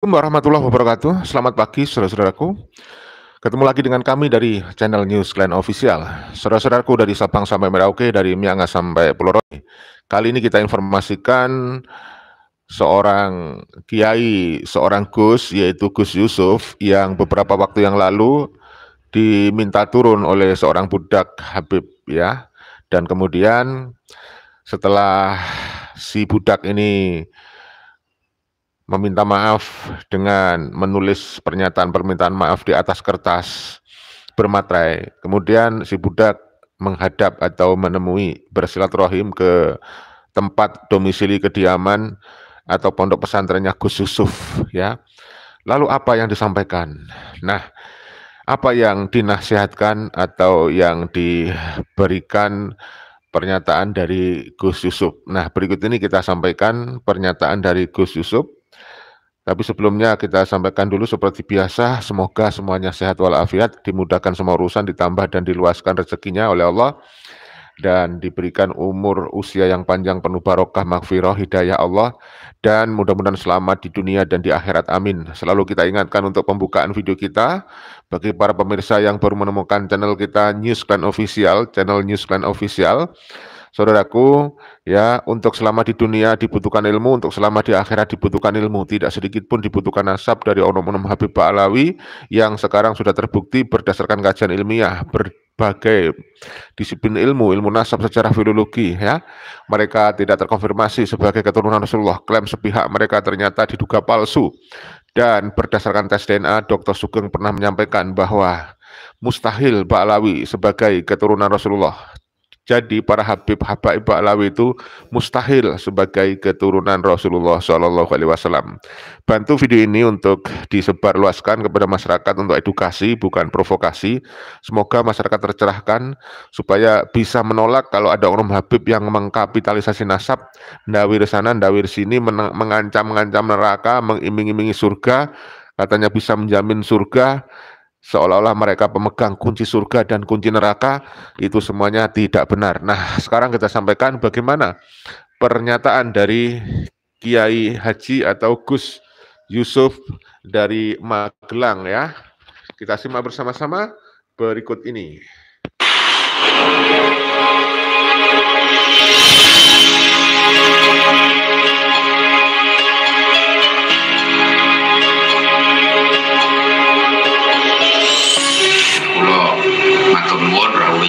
Assalamualaikum warahmatullahi wabarakatuh. Selamat pagi saudara-saudaraku. Ketemu lagi dengan kami dari channel News Klan Official. Saudara-saudaraku dari Sabang sampai Merauke, dari Miangas sampai Pulau Rote. Kali ini kita informasikan seorang kiai, seorang Gus, yaitu Gus Yusuf, yang beberapa waktu yang lalu diminta turun oleh seorang budak Habib, ya. Dan kemudian setelah si budak ini meminta maaf dengan menulis pernyataan permintaan maaf di atas kertas bermaterai. Kemudian si budak menghadap atau menemui bersilaturahim ke tempat domisili kediaman atau pondok pesantrennya Gus Yusuf, ya. Lalu apa yang disampaikan? Nah, apa yang dinasihatkan atau yang diberikan pernyataan dari Gus Yusuf? Nah, berikut ini kita sampaikan pernyataan dari Gus Yusuf. Tapi sebelumnya kita sampaikan dulu seperti biasa, semoga semuanya sehat walafiat, dimudahkan semua urusan, ditambah dan diluaskan rezekinya oleh Allah, dan diberikan umur usia yang panjang penuh barokah, maghfirah, hidayah Allah, dan mudah-mudahan selamat di dunia dan di akhirat, amin. Selalu kita ingatkan untuk pembukaan video kita, bagi para pemirsa yang baru menemukan channel kita News Klan Official, channel News Klan Official, saudaraku, ya, untuk selamat di dunia dibutuhkan ilmu, untuk selamat di akhirat dibutuhkan ilmu. Tidak sedikit pun dibutuhkan nasab dari oknum-oknum Habib Ba'alawi yang sekarang sudah terbukti berdasarkan kajian ilmiah berbagai disiplin ilmu nasab secara filologi, ya. Mereka tidak terkonfirmasi sebagai keturunan Rasulullah. Klaim sepihak mereka ternyata diduga palsu. Dan berdasarkan tes DNA, Dr. Sugeng pernah menyampaikan bahwa mustahil Ba'alawi sebagai keturunan Rasulullah. Jadi para Habib Ba'alawi itu mustahil sebagai keturunan Rasulullah SAW. Bantu video ini untuk disebarluaskan kepada masyarakat untuk edukasi, bukan provokasi. Semoga masyarakat tercerahkan supaya bisa menolak kalau ada oknum Habib yang mengkapitalisasi nasab, ndawir sana, ndawir sini, mengancam-ngancam neraka, mengiming-imingi surga, katanya bisa menjamin surga, seolah-olah mereka pemegang kunci surga dan kunci neraka. Itu semuanya tidak benar. Nah, sekarang kita sampaikan bagaimana pernyataan dari Kiai Haji atau Gus Yusuf dari Magelang, ya. Kita simak bersama-sama berikut ini.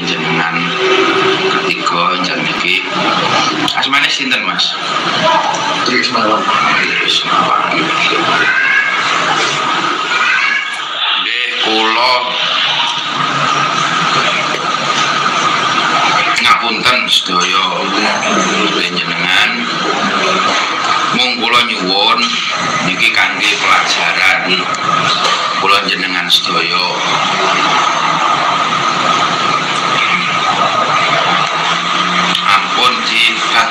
Jenengan ketiga jan iki asmane sinten Mas? Trismawan. Nggih, kula ngapunten sedaya jenengan. Mung kula nyuwun niki kangge pelajaran kula jenengan sedaya.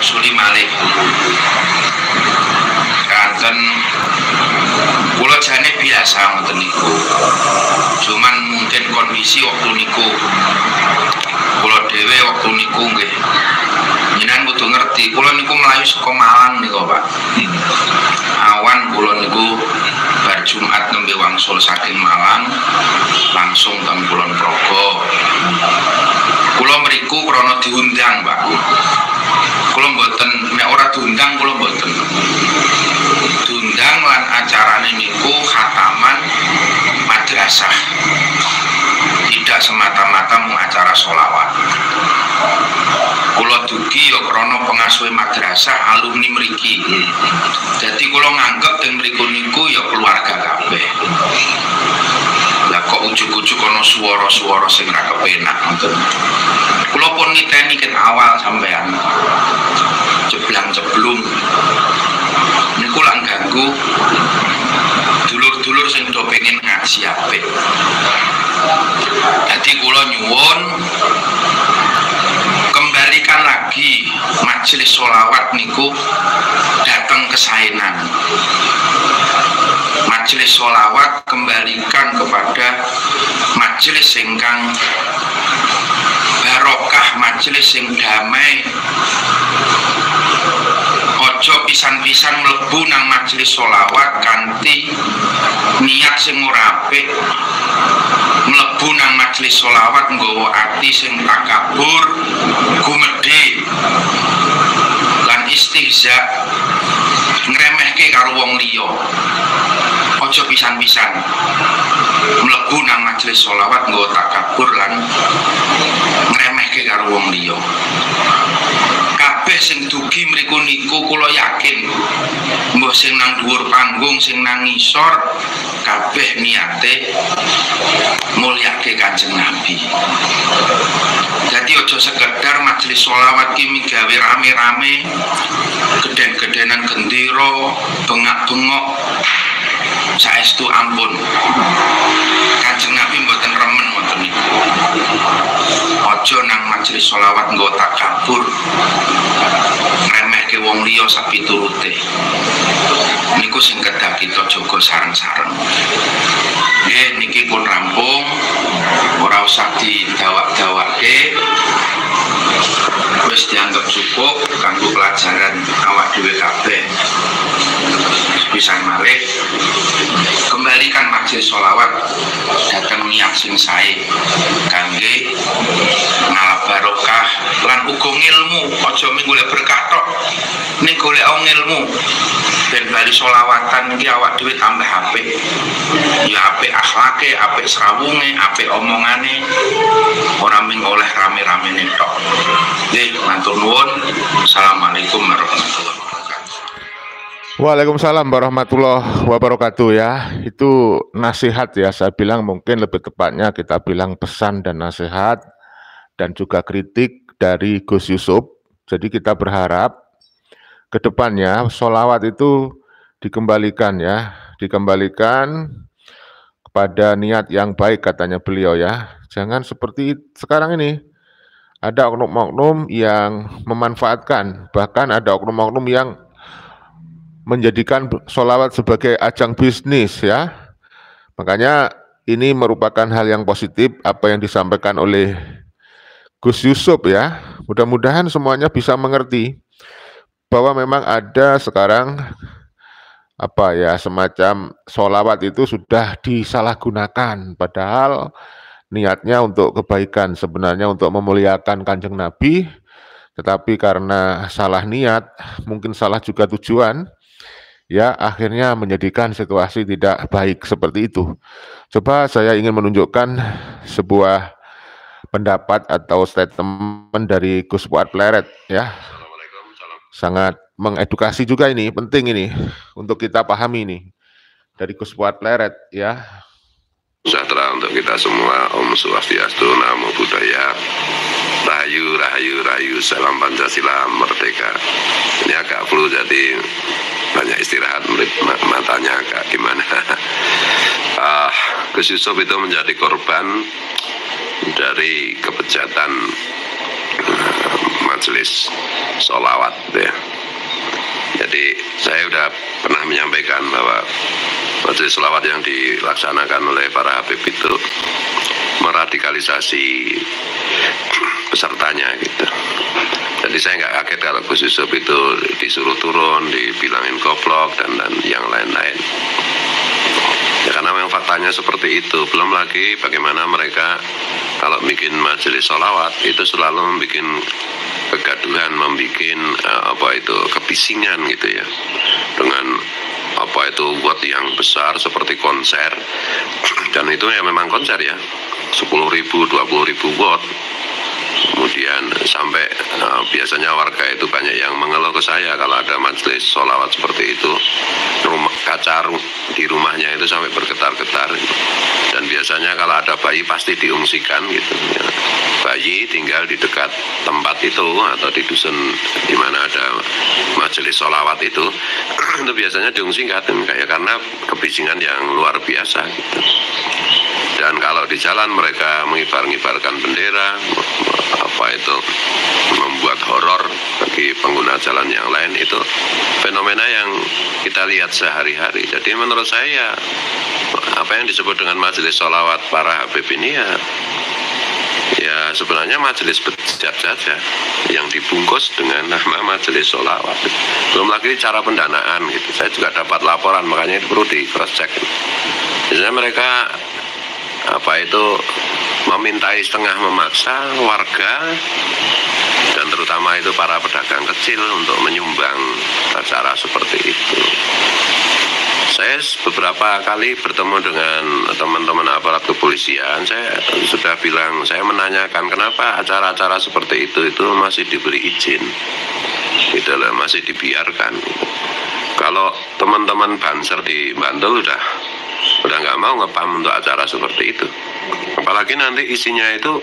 Suli malih kanten kula jane biasa ngoten niku, cuman mungkin kondisi waktu niku kula dhewe waktu niku nggih jenengan kudu ngerti kula niku mlayu saka Malang niku Pak. Awan kula niku bar Jumat nembe wangsul saking Malang langsung teng Kulon Progo. Kula mriku krana diundang Pak. Kula mboten nek ora diundang kula mboten. Diundang lan acarane niku khataman madrasah. Tidak semata-mata mung acara sholawat. Kula dugi ya krana pengasuh madrasah alumni mriki. Jadi kula nganggep teng mriku niku ya keluarga kabeh. Lah kok ujug-ujug ana swara-swara sing ra kepenak ngoten. Kula pun niteni ket awal sampean. Jeblang-jeblung niku lak ganggu dulur-dulur sing do pengen ngaji apik. Dadi kula nyuwun kembalikan lagi majelis sholawat niku datang ke Saenan. Majelis sholawat kembalikan kepada majelis ingkang barokah, majelis sing damai. ojo pisan-pisan mlebu nang majelis sholawat kanthi niat sing ora apik, mlebu nang majelis sholawat nggawa ati sing takabur, gumedhe lan istihza, ngremehke karo wong liya. Ojo pisan-pisan mlebu nang majelis sholawat nggawa takabur lan ngremehke karo wong liya. Kabeh sing dugi mriku niku kula yakin mbah sing nang dhuwur panggung sing nang ngisor kabeh niate mulyake Kanjeng Nabi. Jadi ojo sekedar majelis sholawat ki migawe rame-rame, geden-gedenan gendera, bengak-bengok. Saestu ampun, Kanjeng Nabi mboten remen ngoten niku. Ojo nang majelis sholawat nggo takabur, ngremehke wong liya sak piturute. Niku sing kedah kita jaga sareng-sareng. Nggih, niki pun rampung, ora usah didawak-dawake. Wis dianggap cukup kanggo pelajaran awak dhewe kabeh. Pisan malih kembalikan majelis sholawat datang niat sing sae kangge ngalap barokah lan uga ngilmu. Aja mung golek berkah tok, ning golek ngilmu ben bali sholawatan iki awak dhewe tambah apik. Ya apik akhlake, apik srawunge, apik omongane, ora mung oleh rame-ramene tok. Nggih, matur nuwun. Assalamualaikum warahmatullahi wabarakatuh. Waalaikumsalam warahmatullahi wabarakatuh ya. Itu nasihat ya, saya bilang mungkin lebih tepatnya kita bilang pesan dan nasihat dan juga kritik dari Gus Yusuf. Jadi kita berharap ke depannya sholawat itu dikembalikan ya, dikembalikan kepada niat yang baik katanya beliau ya. Jangan seperti sekarang ini, ada oknum-oknum yang memanfaatkan, bahkan ada oknum-oknum yang menjadikan sholawat sebagai ajang bisnis ya. Makanya ini merupakan hal yang positif apa yang disampaikan oleh Gus Yusuf ya. Mudah-mudahan semuanya bisa mengerti bahwa memang ada sekarang apa ya, semacam sholawat itu sudah disalahgunakan, padahal niatnya untuk kebaikan, sebenarnya untuk memuliakan Kanjeng Nabi, tetapi karena salah niat, mungkin salah juga tujuan, ya akhirnya menjadikan situasi tidak baik seperti itu. Coba saya ingin menunjukkan sebuah pendapat atau statement dari Gus Fuad Pleret ya. Sangat mengedukasi juga ini, penting ini untuk kita pahami ini dari Gus Fuad Pleret ya. Sejahtera untuk kita semua. Om Swastiastu, Namo Buddhaya, Rahayu, Rahayu, Rahayu, Salam Pancasila, Merdeka. Ini agak flu jadi banyak istirahat, matanya agak gimana. Gus Yusuf itu menjadi korban dari kebejatan majelis sholawat ya. Jadi saya sudah pernah menyampaikan bahwa majelis sholawat yang dilaksanakan oleh para habib itu meradikalisasi pesertanya gitu. Jadi saya nggak kaget kalau Gus Yusuf itu disuruh turun, dibilangin goblok dan yang lain-lain. Ya karena memang faktanya seperti itu. Belum lagi bagaimana mereka kalau bikin majelis sholawat itu selalu membuat kegaduhan, membuat kebisingan gitu ya, dengan buat yang besar seperti konser, dan itu ya memang konser ya, 10.000, 20.000 watt. Kemudian sampai biasanya warga itu banyak yang mengeluh ke saya kalau ada majelis sholawat seperti itu, kaca di rumahnya itu sampai bergetar-getar. Dan biasanya kalau ada bayi pasti diungsikan gitu ya. Bayi tinggal di dekat tempat itu atau di dusun di mana ada majelis sholawat itu biasanya diungsikan kayak karena kebisingan yang luar biasa gitu. Dan kalau di jalan mereka mengibar-ngibarkan bendera, membuat horor bagi pengguna jalan yang lain, itu fenomena yang kita lihat sehari-hari. Jadi menurut saya apa yang disebut dengan majelis sholawat para habib ini ya sebenarnya majelis masjid saja yang dibungkus dengan nama majelis sholawat. Belum lagi cara pendanaan gitu. Saya juga dapat laporan, makanya itu perlu di cross check. Biasanya mereka memintai setengah memaksa warga dan terutama itu para pedagang kecil untuk menyumbang acara seperti itu. Saya beberapa kali bertemu dengan teman-teman aparat kepolisian, saya sudah bilang, saya menanyakan kenapa acara-acara seperti itu masih diberi izin, gitu loh, masih dibiarkan. Kalau teman-teman Banser di Bantul udah nggak mau ngepam untuk acara seperti itu, apalagi nanti isinya itu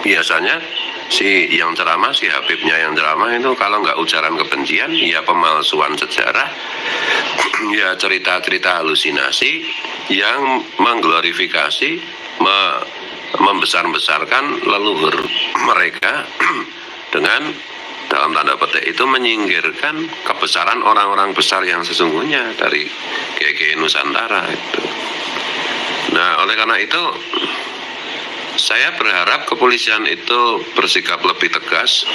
biasanya si yang ceramah, si Habibnya yang ceramah itu kalau nggak ujaran kebencian, ya pemalsuan sejarah, ya cerita-cerita halusinasi yang mengglorifikasi, membesar-besarkan leluhur mereka dengan dalam tanda petik itu menyingkirkan kebesaran orang-orang besar yang sesungguhnya dari GG Nusantara itu. Nah, oleh karena itu saya berharap kepolisian itu bersikap lebih tegas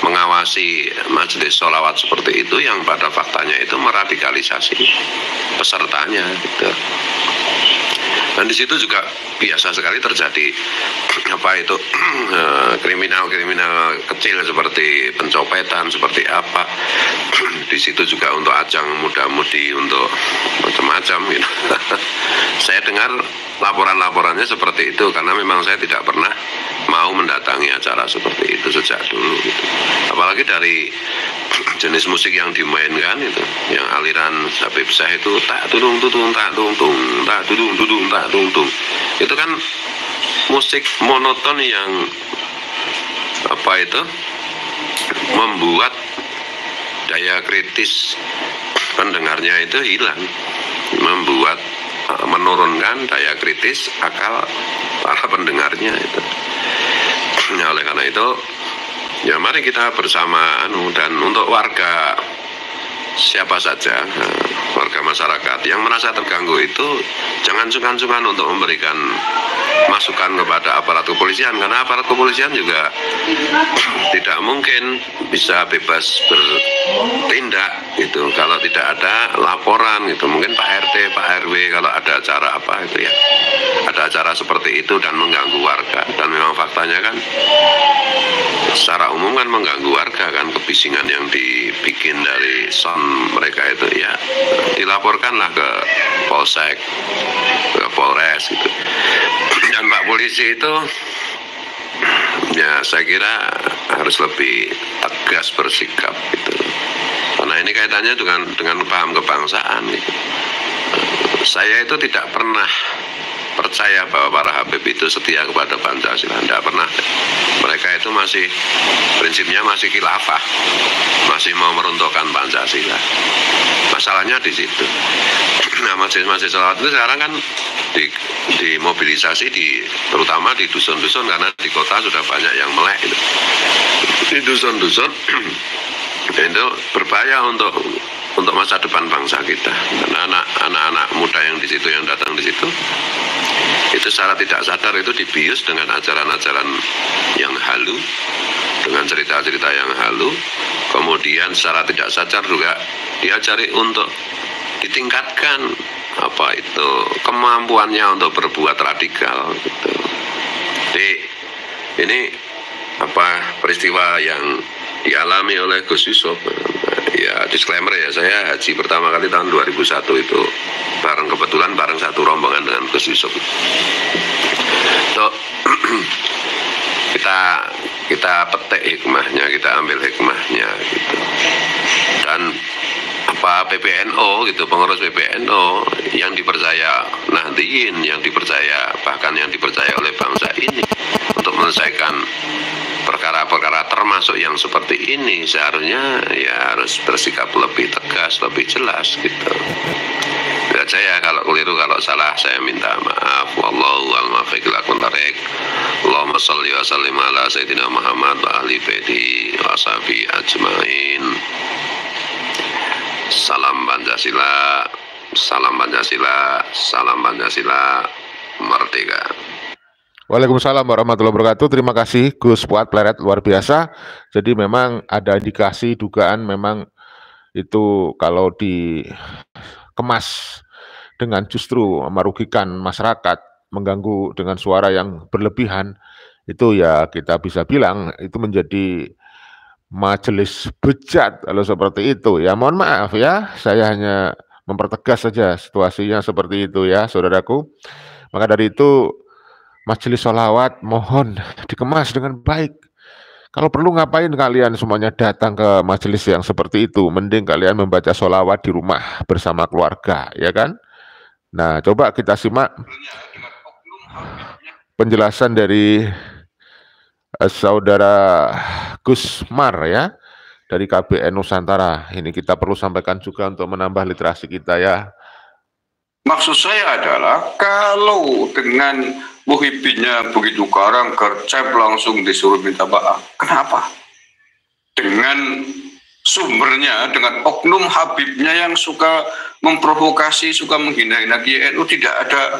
mengawasi majelis sholawat seperti itu yang pada faktanya itu meradikalisasi pesertanya gitu. Dan di situ juga biasa sekali terjadi kriminal-kriminal kecil seperti pencopetan, seperti apa. Di situ juga untuk ajang muda-mudi untuk macam-macam gitu. Saya dengar laporan-laporannya seperti itu karena memang saya tidak pernah mau mendatangi acara seperti itu sejak dulu gitu. Apalagi dari jenis musik yang dimainkan itu, yang aliran Habib Syekh itu tak tudung tudung tak tung tung, tak tudung tudung tak tung tung. Itu kan musik monoton yang membuat daya kritis pendengarnya itu hilang, menurunkan daya kritis akal para pendengarnya itu. Nah, oleh karena itu ya mari kita bersama dan untuk warga siapa saja, warga masyarakat yang merasa terganggu itu jangan sungkan-sungkan untuk memberikan masukan kepada aparat kepolisian, karena aparat kepolisian juga tidak mungkin bisa bebas bertindak gitu kalau tidak ada laporan gitu. Mungkin Pak RT, Pak RW kalau ada acara ada acara seperti itu dan mengganggu warga, dan memang faktanya kan secara umum kan mengganggu warga kan, kebisingan yang dibikin dari sound mereka itu ya dilaporkanlah ke Polsek, ke Polres gitu. Dan Pak Polisi itu ya saya kira harus lebih tegas bersikap gitu, karena ini kaitannya dengan paham kebangsaan gitu. Saya itu tidak pernah percaya bahwa para Habib itu setia kepada Pancasila, tidak pernah. Mereka itu prinsipnya masih khilafah, masih mau meruntuhkan Pancasila. Masalahnya di situ. Nah, majelis sholawat itu sekarang kan dimobilisasi terutama di dusun-dusun, karena di kota sudah banyak yang melek itu. Di dusun-dusun itu berbahaya untuk masa depan bangsa kita, karena anak-anak muda yang di situ, yang datang di situ, itu secara tidak sadar itu dibius dengan ajaran-ajaran yang halu, dengan cerita-cerita yang halu, kemudian secara tidak sadar juga diajari untuk ditingkatkan kemampuannya untuk berbuat radikal gitu. Jadi ini peristiwa yang dialami oleh Gus Yusuf. Ya, disclaimer ya, saya haji pertama kali tahun 2001 itu kebetulan bareng satu rombongan dengan Gus Yusuf. So, kita petik hikmahnya, kita ambil hikmahnya gitu. Dan PBNO gitu, pengurus PBNO yang dipercaya Nahdliyin, yang dipercaya bahkan yang dipercaya oleh bangsa ini untuk menyelesaikan perkara-perkara termasuk yang seperti ini, seharusnya ya harus bersikap lebih tegas, lebih jelas gitu. Lihat saya kalau keliru, kalau salah saya minta maaf. Wallahu a'lam bishawab. Allahumma sholli wa sallim ala sayyidina Muhammad wa ali baiti wa sahbihi ajmain. Salam Pancasila, salam Pancasila, salam Pancasila, merdeka. Waalaikumsalam warahmatullahi wabarakatuh. Terima kasih Gus Fuad Pleret, luar biasa. Jadi memang ada indikasi dugaan memang itu kalau dikemas dengan justru merugikan masyarakat, mengganggu dengan suara yang berlebihan, itu ya kita bisa bilang itu menjadi majelis bejat kalau seperti itu. Ya mohon maaf ya, saya hanya mempertegas saja situasinya seperti itu ya saudaraku. Maka dari itu majelis sholawat mohon dikemas dengan baik. Kalau perlu ngapain kalian semuanya datang ke majelis yang seperti itu? Mending kalian membaca sholawat di rumah bersama keluarga, ya kan? Nah, coba kita simak penjelasan dari saudara Gusmar ya, dari KBN Nusantara. Ini kita perlu sampaikan juga untuk menambah literasi kita ya. Maksud saya adalah kalau dengan Muhibinnya begitu garang, gercep langsung disuruh minta maaf. Kenapa? Dengan sumbernya, dengan oknum Habibnya yang suka memprovokasi, suka menghina-hina GNU, tidak ada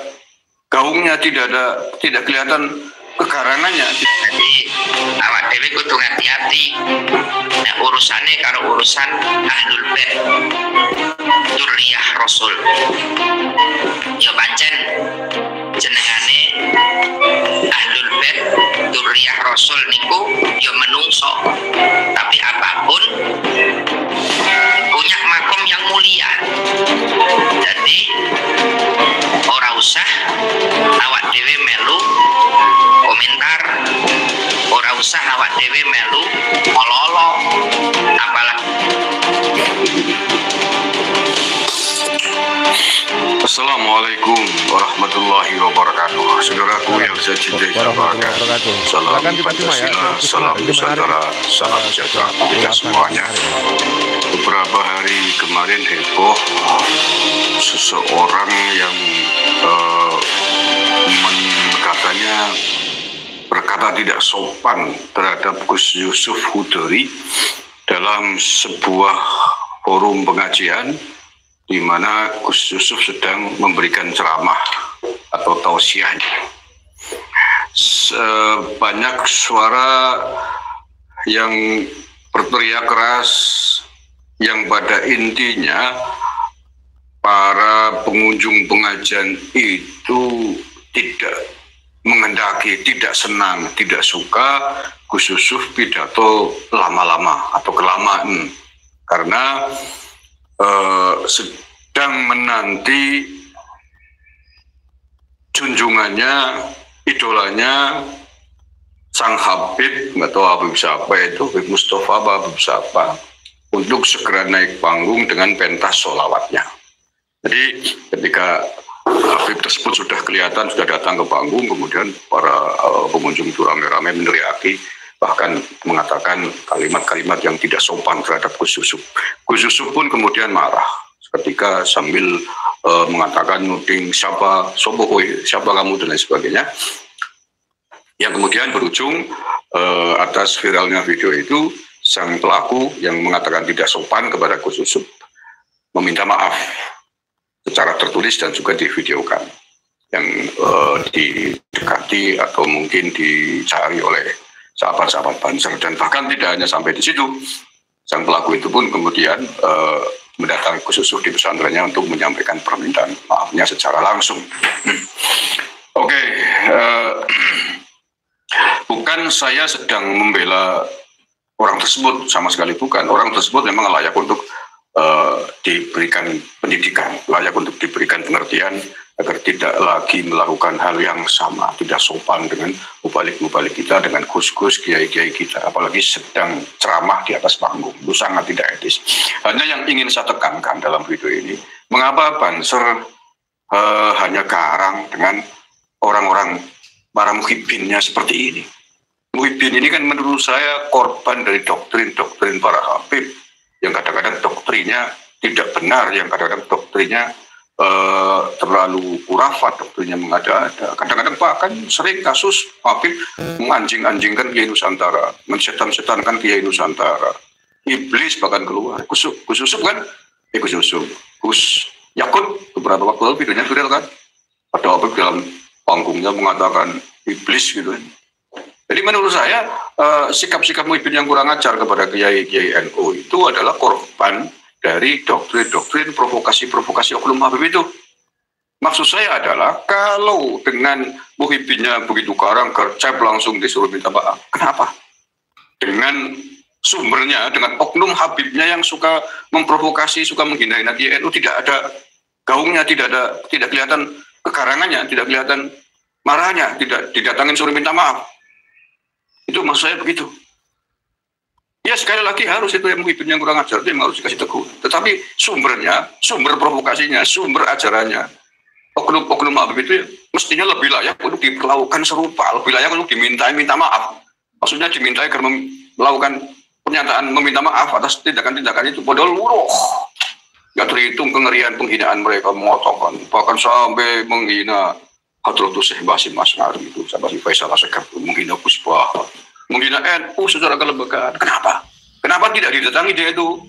gaungnya, tidak kelihatan kegarangannya. Jadi awak dewe kudu hati-hati. Nah, urusannya karo urusan Ahlul Bait Dzurriyyah Rasul. Ya pancen jenengane Ahlul Bait Dzurriyyah Rasul niku ya menungso. Tapi apapun punya makom yang mulia. Jadi ora usah awak dewe melu komentar, ora usah awak dewe melu mololo, apalagi. Assalamualaikum warahmatullahi wabarakatuh. Saudaraku yang saya cintai dan banggakan, salam Pancasila, salam Nusantara, salam sejahtera kita semuanya. Beberapa hari kemarin heboh seseorang yang katanya berkata tidak sopan terhadap Gus Yusuf Hudori dalam sebuah forum pengajian di mana Gus Yusuf sedang memberikan ceramah atau tausiahnya. Banyak suara yang berteriak keras yang pada intinya para pengunjung pengajian itu tidak menghendaki, tidak senang, tidak suka Gus Yusuf pidato lama-lama atau kelamaan karena sedang menanti junjungannya, idolanya sang Habib, nggak tahu Habib siapa itu, Habib Mustafa, Habib siapa, untuk segera naik panggung dengan pentas sholawatnya. Jadi ketika Habib tersebut sudah kelihatan, sudah datang ke panggung, kemudian para pengunjung itu rame-rame meneriaki, bahkan mengatakan kalimat-kalimat yang tidak sopan terhadap Gus Yusuf. Gus Yusuf pun kemudian marah ketika sambil mengatakan nuding siapa kamu dan lain sebagainya. Yang kemudian berujung atas viralnya video itu, sang pelaku yang mengatakan tidak sopan kepada Gus Yusuf meminta maaf secara tertulis dan juga divideokan, yang didekati atau mungkin dicari oleh sahabat-sahabat Banser. Dan bahkan tidak hanya sampai di situ, sang pelaku itu pun kemudian mendatangi Gus Yusuf di pesantrennya untuk menyampaikan permintaan maafnya secara langsung. Oke, bukan saya sedang membela orang tersebut, sama sekali bukan. Orang tersebut memang layak untuk diberikan pendidikan, layak untuk diberikan pengertian agar tidak lagi melakukan hal yang sama, tidak sopan dengan mubalik-mubalik kita, dengan gus-gus kiai-kiai kita, apalagi sedang ceramah di atas panggung. Itu sangat tidak etis. Hanya yang ingin saya tekankan dalam video ini, mengapa Banser hanya garang dengan orang-orang para muhibinnya seperti ini. Muhibin ini kan menurut saya korban dari doktrin-doktrin para Habib, yang kadang-kadang doktrinnya tidak benar, yang kadang-kadang doktrinnya terlalu kurafat, doktrinnya mengada-ada. Kadang-kadang bahkan sering kasus Habib menganjing-anjingkan Kiai Nusantara, mensetan-setankan Kiai Nusantara. Iblis bahkan keluar. Gus Yusuf kan, Gus Yakut beberapa waktu lalu videonya viral kan. Ada Habib dalam panggungnya mengatakan iblis gitu. Jadi menurut saya sikap-sikap Muhyiddin yang kurang ajar kepada kiai-kiai NU itu adalah korban dari doktrin-doktrin provokasi-provokasi oknum Habib itu. Maksud saya adalah kalau dengan Muhyiddinnya begitu garang gercep langsung disuruh minta maaf, kenapa? Dengan sumbernya, dengan oknum Habibnya yang suka memprovokasi, suka menghina-hina kiai NU, tidak ada gaungnya, tidak kelihatan kekarangannya, tidak kelihatan marahnya, tidak didatangin suruh minta maaf. Itu maksud saya begitu. Ya sekali lagi harus itu yang Muhyiddin yang kurang ajar itu yang harus dikasih tegur. Tetapi sumbernya, sumber provokasinya, sumber ajarannya, oknum Habib itu mestinya lebih layak untuk diperlakukan serupa, lebih layak untuk minta maaf. Maksudnya dimintai agar melakukan pernyataan meminta maaf atas tindakan-tindakan itu. Padahal luruh, nggak terhitung kengerian penghinaan mereka, mengatakan bahkan sampai menghina Hadratus Syekh Basim As'ari itu, sampai Faisal Asghar menghina Gus Bahar, menghina NU secara kelembagaan. Kenapa tidak didatangi dia itu?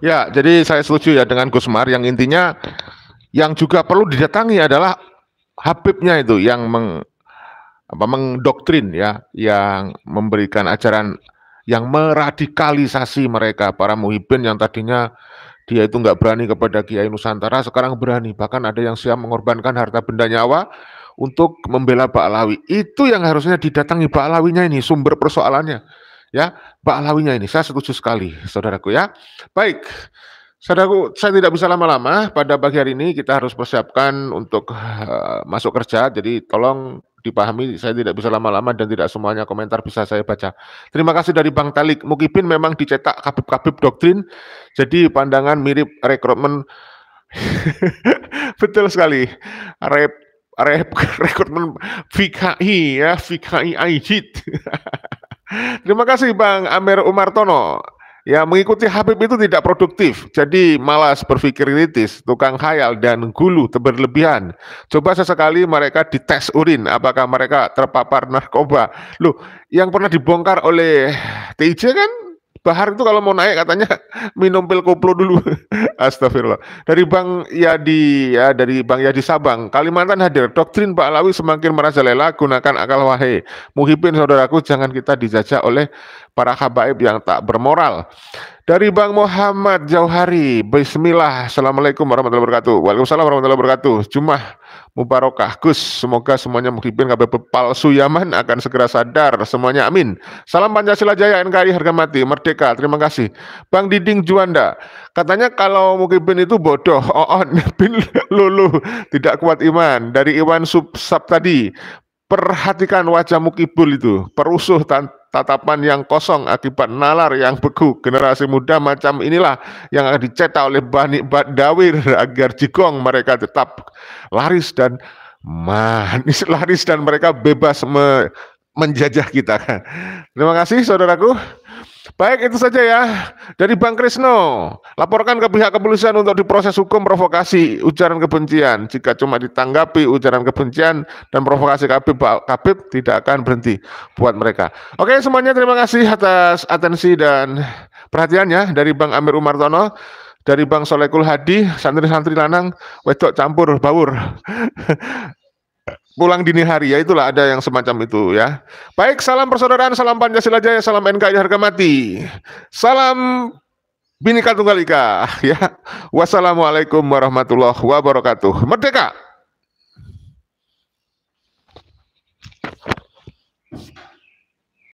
Ya, jadi saya setuju ya dengan Gusmar, yang intinya yang juga perlu didatangi adalah Habibnya itu yang mengdoktrin ya, yang memberikan ajaran yang meradikalisasi mereka, para Muhyiddin yang tadinya dia itu nggak berani kepada Kiai Nusantara, sekarang berani, bahkan ada yang siap mengorbankan harta benda nyawa untuk membela Pak Alawi. Itu yang harusnya didatangi Pak Alawinya ini, sumber persoalannya ya, Pak Alawinya ini. Saya setuju sekali, saudaraku ya. Baik, saudaraku, saya tidak bisa lama-lama pada pagi hari ini, kita harus persiapkan untuk masuk kerja, jadi tolong dipahami, saya tidak bisa lama-lama dan tidak semuanya komentar bisa saya baca. Terima kasih dari Bang Talik. Muhyiddin memang dicetak kabib-kabib doktrin, jadi pandangan mirip rekrutmen. Betul sekali, rekrutmen VKI ya, VKI Aijid. Terima kasih Bang Amer Umartono. Ya, mengikuti Habib itu tidak produktif, jadi malas berpikir kritis, tukang khayal dan gulu berlebihan. Coba sesekali mereka dites urin, apakah mereka terpapar narkoba. Loh, yang pernah dibongkar oleh TIJ kan, Bahar itu kalau mau naik katanya minum pil koplo dulu. Astagfirullah. Dari Bang Yadi ya, dari Bang Yadi Sabang, Kalimantan hadir. Doktrin Pak Alawi semakin merajalela, gunakan akal wahai. Muhyiddin saudaraku, jangan kita dijajah oleh para habaib yang tak bermoral. Dari Bang Muhammad Jauhari, Bismillah, Assalamualaikum warahmatullahi wabarakatuh. Waalaikumsalam warahmatullahi wabarakatuh. Jumat Mubarakah Gus, semoga semuanya Muhyiddin KBP palsu Yaman akan segera sadar semuanya, amin. Salam Pancasila Jaya, NKRI harga mati, merdeka, terima kasih. Bang Diding Juanda, katanya kalau Muhyiddin itu bodoh, bin lulu, tidak kuat iman. Dari Iwan Subsab tadi, perhatikan wajah Mukibul itu, perusuh tatapan yang kosong akibat nalar yang beku. Generasi muda macam inilah yang akan dicetak oleh Bani Dawir agar jigong mereka tetap laris dan manis, laris dan mereka bebas menjajah kita. Terima kasih saudaraku. Baik, itu saja ya dari Bang Krisno. Laporkan ke pihak kepolisian untuk diproses hukum provokasi ujaran kebencian. Jika cuma ditanggapi ujaran kebencian dan provokasi Habib tidak akan berhenti buat mereka. Oke, semuanya terima kasih atas atensi dan perhatiannya. Dari Bang Amir Umartono, dari Bang Solekul Hadi, santri-santri lanang wedok campur baur. Pulang dini hari, ya itulah ada yang semacam itu ya. Baik, salam persaudaraan, salam Pancasila Jaya, salam NKRI harga mati, salam Bhinneka Tunggal Ika ya. Wassalamualaikum warahmatullahi wabarakatuh. Merdeka.